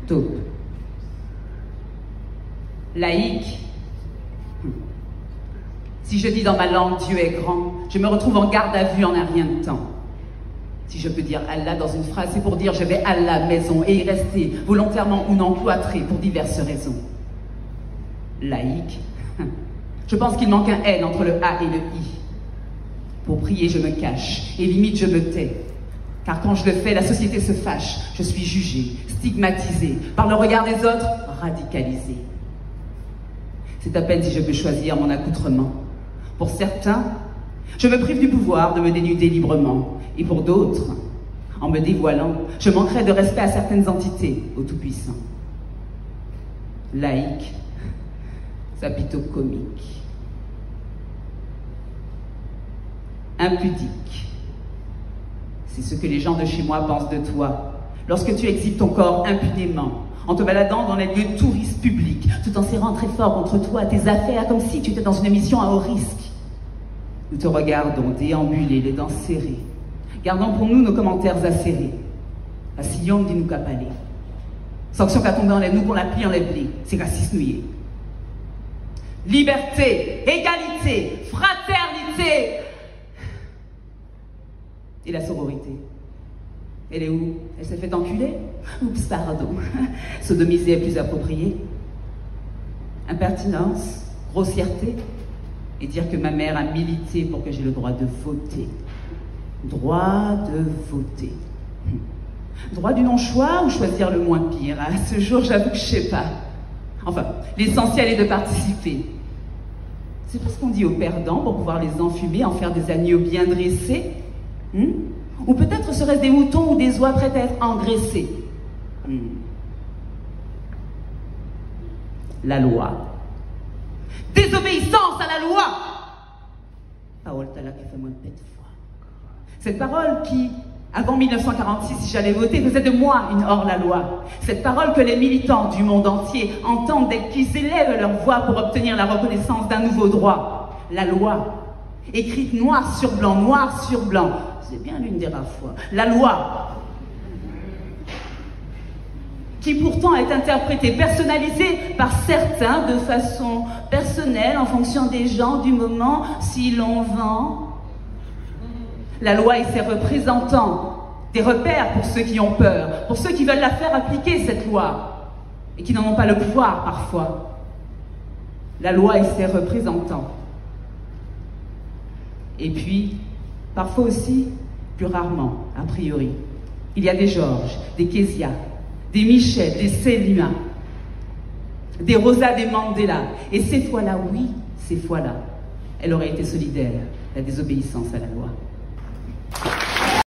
Taupe. Laïque. Si je dis dans ma langue Dieu est grand, je me retrouve en garde à vue en un rien de temps. Si je peux dire Allah dans une phrase, c'est pour dire je vais à la maison et y rester, volontairement ou non cloîtré pour diverses raisons. Laïque. Je pense qu'il manque un N entre le A et le I. Pour prier, je me cache et limite je me tais. Car quand je le fais, la société se fâche. Je suis jugée, stigmatisée, par le regard des autres, radicalisée. C'est à peine si je peux choisir mon accoutrement. Pour certains, je me prive du pouvoir de me dénuder librement. Et pour d'autres, en me dévoilant, je manquerai de respect à certaines entités au Tout-Puissant. Laïque, ça plutôt comique. Impudique. C'est ce que les gens de chez moi pensent de toi. Lorsque tu exhibes ton corps impunément, en te baladant dans les lieux de touristes publics, tout en serrant très fort contre toi tes affaires, comme si tu étais dans une émission à haut risque. Nous te regardons déambuler, les dents serrées. Gardons pour nous nos commentaires acérés. Assillons dit nous capalé. Sanction qu'a tombé en l'air, nous qu'on la plie en les c'est raciste nouillé. Liberté, égalité, fraternité. Et la sororité. Elle est où? Elle s'est fait enculer? Oups, pardon. Sodomiser est plus approprié. Impertinence, grossièreté. Et dire que ma mère a milité pour que j'ai le droit de voter. Droit de voter. Droit du non-choix ou choisir le moins pire? À ce jour, j'avoue que je sais pas. Enfin, l'essentiel est de participer. C'est pas ce qu'on dit aux perdants pour pouvoir les enfumer, en faire des agneaux bien dressés. Ou peut-être serait-ce des moutons ou des oies prêtes à être engraissés. La loi. Désobéissance à la loi. Parole tala qui fait moins de bête foi. Cette parole qui, avant 1946, si j'allais voter, faisait de moi une hors-la-loi. Cette parole que les militants du monde entier entendent dès qu'ils élèvent leur voix pour obtenir la reconnaissance d'un nouveau droit. La loi. Écrite noir sur blanc. C'est bien l'une des rares fois. La loi. Qui pourtant est interprétée, personnalisée par certains de façon personnelle en fonction des gens, du moment, si l'on vend. La loi et ses représentants, des repères pour ceux qui ont peur, pour ceux qui veulent la faire appliquer, cette loi, et qui n'en ont pas le pouvoir parfois. La loi et ses représentants. Et puis, parfois aussi, plus rarement, a priori, il y a des Georges, des Kezia, des Michel, des Selma, des Rosa, des Mandela. Et ces fois-là, oui, ces fois-là, elle aurait été solidaire, la désobéissance à la loi.